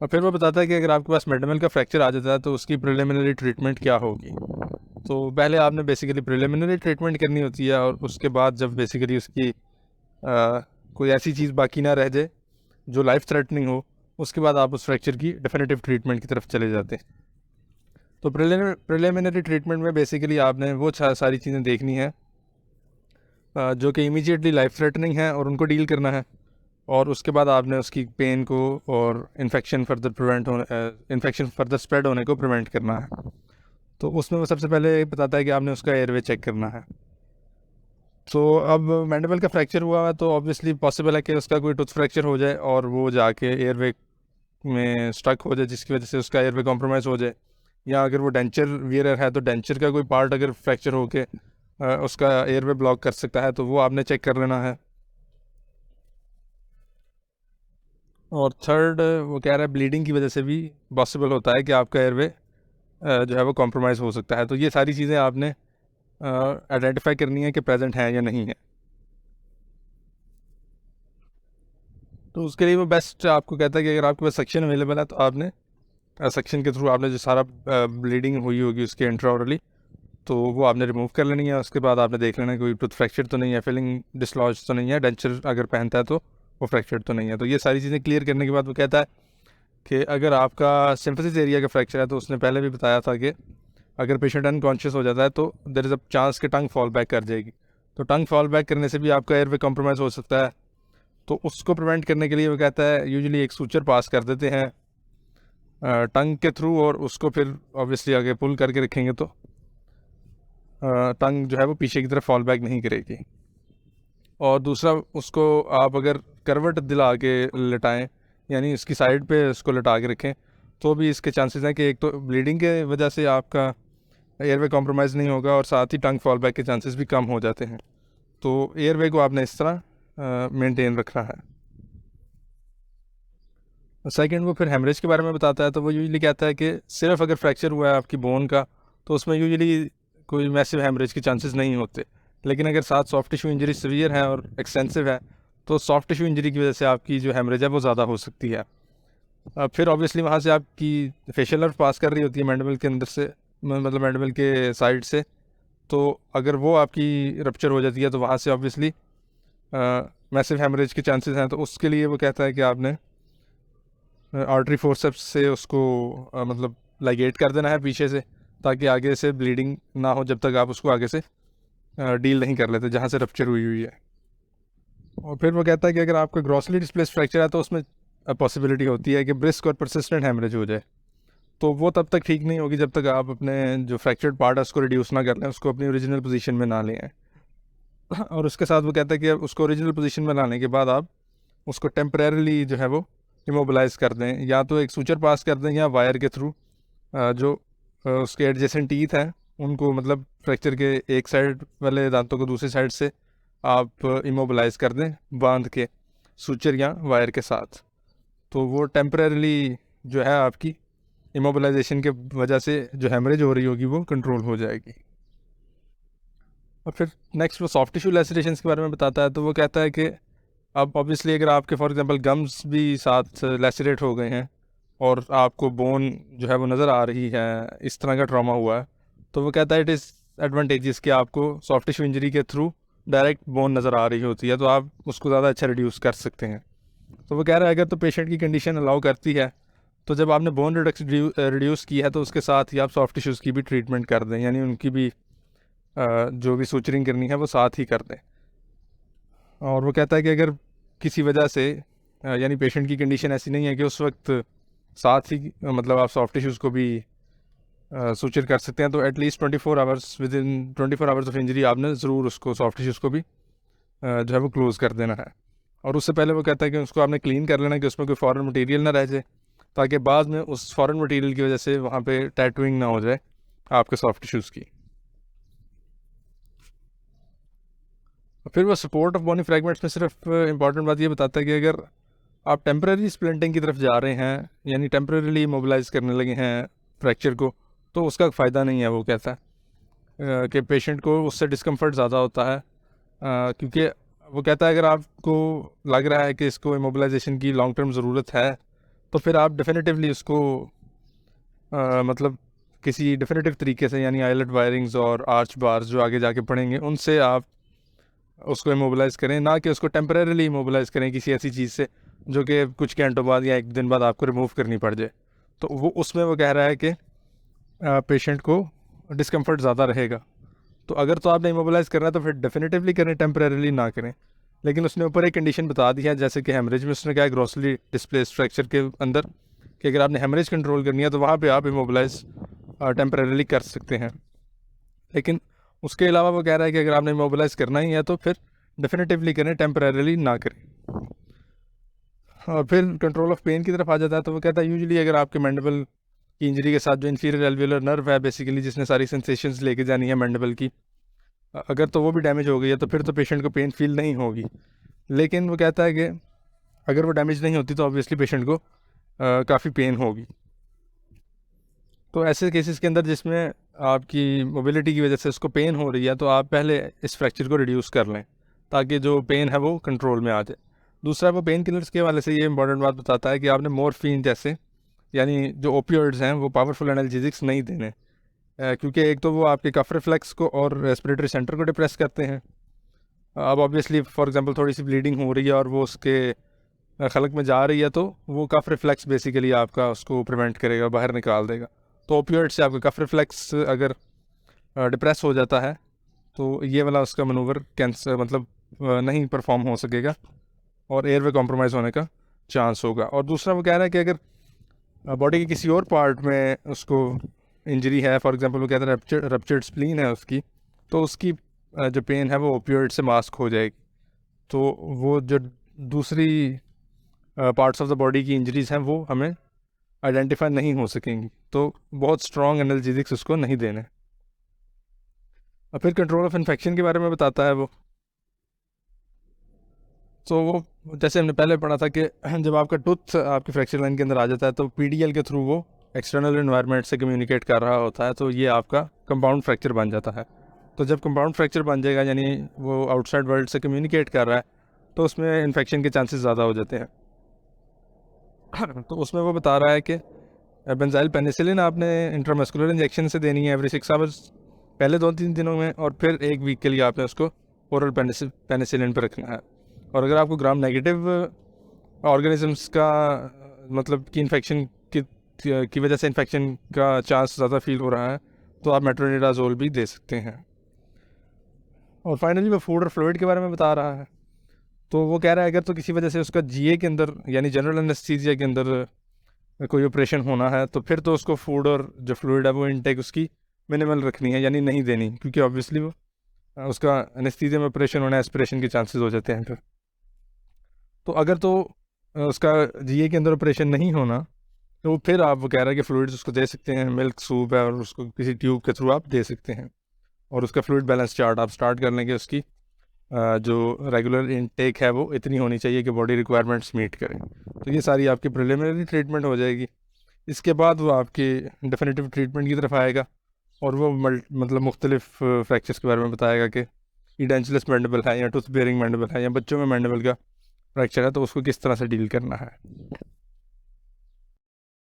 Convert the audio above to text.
और फिर वो बताता है कि अगर आपके पास मेंटल का फ्रैक्चर आ जाता है तो उसकी प्रिलिमिनरी ट्रीटमेंट क्या होगी। तो पहले आपने बेसिकली प्रिलिमिनरी ट्रीटमेंट करनी होती है, और उसके बाद जब बेसिकली उसकी कोई ऐसी चीज़ बाकी ना रह जाए जो लाइफ थ्रेटनिंग हो, उसके बाद आप उस फ्रैक्चर की डेफिनेटिव ट्रीटमेंट की तरफ चले जाते हैं। तो प्रिलिमिनरी ट्रीटमेंट में बेसिकली आपने वो सारी चीज़ें देखनी है जो कि इमीडिएटली लाइफ थ्रेटनिंग है और उनको डील करना है। और उसके बाद आपने उसकी पेन को और इन्फेक्शन फर्दर स्प्रेड होने को प्रिवेंट करना है। तो उसमें वो सबसे पहले बताता है कि आपने उसका एयरवे चेक करना है। तो अब मैंडिबल का फ्रैक्चर हुआ है तो ऑब्वियसली पॉसिबल है कि उसका कोई टूथ फ्रैक्चर हो जाए और वो जाके एयरवे में स्टक हो जाए, जिसकी वजह से उसका एयरवे कॉम्प्रोमाइज़ हो जाए। या अगर वो डेंचर वियरर है तो डेंचर का कोई पार्ट अगर फ्रैक्चर होके उसका एयरवे ब्लॉक कर सकता है, तो वो आपने चेक कर लेना है। और थर्ड, वो कह रहा है ब्लीडिंग की वजह से भी पॉसिबल होता है कि आपका एयरवे जो है वो कॉम्प्रोमाइज़ हो सकता है। तो ये सारी चीज़ें आपने आइडेंटिफाई करनी है कि प्रेजेंट हैं या नहीं है। तो उसके लिए वो बेस्ट आपको कहता है कि अगर आपके पास सक्शन अवेलेबल है तो आपने सक्शन के थ्रू आपने जो सारा ब्लीडिंग हुई होगी उसके इंट्राओरली, तो वो आपने रिमूव कर लेनी है। उसके बाद आपने देख लेना कोई टूथ फ्रैक्चर तो नहीं है, फिलिंग डिसलॉज तो नहीं है, डेंचर अगर पहनता है तो वो फ्रैक्चर तो नहीं है। तो ये सारी चीज़ें क्लियर करने के बाद वो कहता है कि अगर आपका सिम्फेसिस एरिया का फ्रैक्चर है तो उसने पहले भी बताया था कि अगर पेशेंट अनकॉन्शियस हो जाता है तो देर इज़ अ चांस कि टंग फॉल बैक कर जाएगी। तो टंग फॉल बैक करने से भी आपका एयरवे कॉम्प्रोमाइज़ हो सकता है। तो उसको प्रिवेंट करने के लिए वो कहता है यूजुअली एक सूचर पास कर देते हैं टंग के थ्रू, और उसको फिर ऑब्वियसली आगे पुल करके रखेंगे तो टंग जो है वो पीछे की तरफ फॉल बैक नहीं करेगी। और दूसरा, उसको आप अगर करवट दिला के लटाएं, यानी इसकी साइड पे उसको लटा के रखें, तो भी इसके चांसेस हैं कि एक तो ब्लीडिंग के वजह से आपका एयरवे कॉम्प्रोमाइज़ नहीं होगा और साथ ही टंग फॉल बैक के चांसेस भी कम हो जाते हैं। तो एयरवे को आपने इस तरह मेंटेन रखना है। सेकंड, वो फिर हेमरेज के बारे में बताता है। तो वो यूजुअली कहता है कि सिर्फ अगर फ्रैक्चर हुआ है आपकी बोन का तो उसमें यूजुअली कोई मैसिव हेमरेज के चांसेस नहीं होते। लेकिन अगर साथ सॉफ्ट टिश्यू इंजरी सीवियर है और एक्सटेंसिव है तो सॉफ्ट टिश्यू इंजरी की वजह से आपकी जो हेमरेज है वो ज़्यादा हो सकती है। फिर ऑब्वियसली वहाँ से आपकी फेशियल नर्व पास कर रही होती है मैंडिबल के अंदर से, मतलब मैंडिबल के साइड से। तो अगर वो आपकी रप्चर हो जाती है तो वहाँ से ऑब्वियसली मैसिव हेमरेज के चांसेस हैं। तो उसके लिए वो कहता है कि आपने आर्टरी फोर्सेप्स से उसको मतलब लाइगेट कर देना है पीछे से, ताकि आगे से ब्लीडिंग ना हो जब तक आप उसको आगे से डील नहीं कर लेते जहाँ से रप्चर हुई हुई है। और फिर वो कहता है कि अगर आपका ग्रॉसली डिस्प्लेस फ्रैक्चर है तो उसमें पॉसिबिलिटी होती है कि ब्रिस्क और परसिस्टेंट हेमरेज हो जाए। तो वो तब तक ठीक नहीं होगी जब तक आप अपने जो फ्रैक्चर्ड पार्ट है उसको रिड्यूस ना कर लें, उसको अपनी ओरिजिनल पोजीशन में ना लें आएं। और उसके साथ वो कहता है कि उसको ओरिजिनल पोजीशन में लाने के बाद आप उसको टेम्परेरली जो है वो इमोबिलाइज कर दें, या तो एक सूचर पास कर दें या वायर के थ्रू जो उसके एडजेसेंट टीथ हैं उनको, मतलब फ्रैक्चर के एक साइड वाले दांतों को दूसरी साइड से आप इमोबिलाइज कर दें बांध के सूचर या वायर के साथ। तो वो टेम्परेरली जो है आपकी इमोबिलाइजेशन के वजह से जो हेमरेज हो रही होगी वो कंट्रोल हो जाएगी। और फिर नेक्स्ट वो सॉफ्ट टिश्यू लेसरेशंस के बारे में बताता है। तो वो कहता है कि अब ऑब्वियसली अगर आपके फॉर एग्जांपल गम्स भी साथ लेसरेट हो गए हैं और आपको बोन जो है वो नज़र आ रही है, इस तरह का ट्रॉमा हुआ है, तो वो कहता है इट इज़ एडवांटेजेस कि आपको सॉफ्ट टिश्यू इंजरी के थ्रू डायरेक्ट बोन नज़र आ रही होती है, तो आप उसको ज़्यादा अच्छा रिड्यूस कर सकते हैं। तो वो कह रहा है अगर तो पेशेंट की कंडीशन अलाउ करती है तो जब आपने बोन रिड्यूस की है तो उसके साथ ही आप सॉफ्ट टिश्यूज़ की भी ट्रीटमेंट कर दें, यानी उनकी भी जो भी सूचरिंग करनी है वो साथ ही कर दें। और वो कहता है कि अगर किसी वजह से यानी पेशेंट की कंडीशन ऐसी नहीं है कि उस वक्त साथ ही मतलब आप सॉफ्ट टिश्यूज़ को भी सूचर कर सकते हैं, तो at least 24 hours, with in 24 hours of injury आपने ज़रूर उसको सॉफ्ट टिश्यूज़ को भी जो है वो क्लोज़ कर देना है। और उससे पहले वो कहता है कि उसको आपने क्लीन कर लेना कि उसमें कोई फॉरेन मटेरियल ना रह जाए, ताकि बाद में उस फॉरेन मटेरियल की वजह से वहाँ पे टैटूइंग ना हो जाए आपके सॉफ्ट टिश्यूज़ की। फिर वो सपोर्ट ऑफ बोनी फ्रैगमेंट्स में सिर्फ इंपॉर्टेंट बात ये बताता है कि अगर आप टेम्परेरी स्प्लिंटिंग की तरफ जा रहे हैं, यानी टेम्परेरीली मोबिलाइज करने लगे हैं फ्रैक्चर को, तो उसका फ़ायदा नहीं है। वो कहता है कि पेशेंट को उससे डिस्कम्फर्ट ज़्यादा होता है, क्योंकि वो कहता है अगर आपको लग रहा है कि इसको इमोबिलाइजेशन की लॉन्ग टर्म ज़रूरत है तो फिर आप डेफिनेटिवली उसको मतलब किसी डेफिनेटिव तरीके से, यानी आइलेट वायरिंग्स और आर्च बार्स जो आगे जाके पढ़ेंगे, उनसे आप उसको इमोबलाइज़ करें, ना कि उसको टेम्परेरीली इमोबलाइज़ करें किसी ऐसी चीज़ से जो कि कुछ घंटों बाद या एक दिन बाद आपको रिमूव करनी पड़ जाए। तो वो उसमें वो कह रहा है कि पेशेंट को डिस्कम्फर्ट ज़्यादा रहेगा। तो अगर तो आपने इमोबलाइज़ करना है तो फिर डेफिनेटिवली करें, टेम्परेरीली ना करें। लेकिन उसने ऊपर एक कंडीशन बता दी है, जैसे कि हेमरेज में उसने कहा है ग्रॉसली डिस्प्लेस्ड फ्रैक्चर के अंदर, कि अगर आपने हेमरेज कंट्रोल करनी है तो वहाँ पे आप इमोबलाइज़ टेम्परेरीली कर सकते हैं। लेकिन उसके अलावा वो कह रहा है कि अगर आपने इमोबलाइज़ करना ही है तो फिर डेफिनेटिवली करें, टेम्परेरीली ना करें। और फिर कंट्रोल ऑफ पेन की तरफ आ जाता है, तो वो कहता है यूजुअली अगर आपके मैंडिबल की इंजरी के साथ जो इंफीरियर एल्वियोलर नर्व है बेसिकली, जिसने सारी सेंसेशंस लेके जानी है मैंडिबल की, अगर तो वो भी डैमेज हो गई है तो फिर तो पेशेंट को पेन फील नहीं होगी। लेकिन वो कहता है कि अगर वो डैमेज नहीं होती तो ऑब्वियसली पेशेंट को काफ़ी पेन होगी। तो ऐसे केसेस के अंदर जिसमें आपकी मोबिलिटी की वजह से उसको पेन हो रही है, तो आप पहले इस फ्रैक्चर को रिड्यूस कर लें ताकि जो पेन है वो कंट्रोल में आ जाए। दूसरा, वो पेन किलर्स के हवाले से ये इंपॉर्टेंट बात बताता है कि आपने मॉर्फिन जैसे, यानी जो ओपियोइड्स हैं, वो पावरफुल एनाल्जेसिक्स नहीं देने, क्योंकि एक तो वो आपके कफ रिफ्लेक्स को और रेस्पिरेटरी सेंटर को डिप्रेस करते हैं। अब ऑब्वियसली फॉर एग्जांपल थोड़ी सी ब्लीडिंग हो रही है और वो उसके खलक में जा रही है, तो वो कफ रिफ्लेक्स बेसिकली आपका उसको प्रिवेंट करेगा, बाहर निकाल देगा। तो ओपियोइड से आपका कफ रिफ्लेक्स अगर डिप्रेस हो जाता है तो ये वाला उसका मनूवर कैंसर मतलब नहीं परफॉर्म हो सकेगा और एयरवे कॉम्प्रोमाइज़ होने का चांस होगा। और दूसरा, वो कह रहा है कि अगर बॉडी के किसी और पार्ट में उसको इंजरी है, फॉर एग्जांपल वो कहता है रप्चर्ड स्प्लीन है उसकी, तो उसकी जो पेन है वो ओपियोइड से मास्क हो जाएगी। तो वो जो दूसरी पार्ट्स ऑफ द बॉडी की इंजरीज़ हैं वो हमें आइडेंटिफाई नहीं हो सकेंगी। तो बहुत स्ट्रॉन्ग एनाल्जेसिक्स उसको नहीं देने। और फिर कंट्रोल ऑफ इन्फेक्शन के बारे में बताता है वो। तो वो जैसे हमने पहले पढ़ा था कि जब आपका टूथ आपकी फ्रैक्चर लाइन के अंदर आ जाता है तो पीडीएल के थ्रू वो एक्सटर्नल इन्वायरमेंट से कम्युनिकेट कर रहा होता है, तो ये आपका कंपाउंड फ्रैक्चर बन जाता है। तो जब कंपाउंड फ्रैक्चर बन जाएगा, यानी वो आउटसाइड वर्ल्ड से कम्युनिकेट कर रहा है, तो उसमें इन्फेक्शन के चांसेस ज़्यादा हो जाते हैं। तो उसमें वो बता रहा है कि बेंजाइल पेनिसिलिन आपने इंट्रामस्कुलर इंजेक्शन से देनी है एवरी 6 आवर्स, पहले 2-3 दिनों में, और फिर 1 वीक के लिए आपने उसको ओरल पेनिसिलिन पर रखना है। और अगर आपको ग्राम नेगेटिव ऑर्गेनिजम्स का मतलब कि इन्फेक्शन की वजह से इन्फेक्शन का चांस ज़्यादा फील हो रहा है, तो आप मेट्रोनिडाज़ोल भी दे सकते हैं। और फाइनली वो फूड और फ्लूइड के बारे में बता रहा है। तो वो कह रहा है अगर तो किसी वजह से उसका जीए के अंदर, यानी जनरल एनेस्थीसिया के अंदर कोई ऑपरेशन होना है, तो फिर तो उसको फूड और जो फ्लूइड है वो इनटेक उसकी मिनिमल रखनी है, यानी नहीं देनी, क्योंकि ऑब्वियसली वो उसका एनेस्थीसिया में ऑपरेशन होना, एस्पिरेशन के चांसेस हो जाते हैं फिर। तो अगर तो उसका जीए के अंदर ऑपरेशन नहीं होना, तो फिर आप वो कह रहा है कि फ्लूइड्स उसको दे सकते हैं, मिल्क सूप है और उसको किसी ट्यूब के थ्रू आप दे सकते हैं। और उसका फ्लूइड बैलेंस चार्ट आप स्टार्ट कर लेंगे, उसकी जो रेगुलर इनटेक है वो इतनी होनी चाहिए कि बॉडी रिक्वायरमेंट्स मीट करें। तो ये सारी आपकी प्रिलिमिनरी ट्रीटमेंट हो जाएगी। इसके बाद वो आपकी डेफिनेटिव ट्रीटमेंट की तरफ आएगा और वो मतलब मुख्तलिफ फ्रैक्चर्स के बारे में बताएगा कि इडेंचुलस मैंडिबल है या टूथ बेयरिंग मैंडिबल है या बच्चों में मैंडिबल का फ्रैक्चर है, तो उसको किस तरह से डील करना है।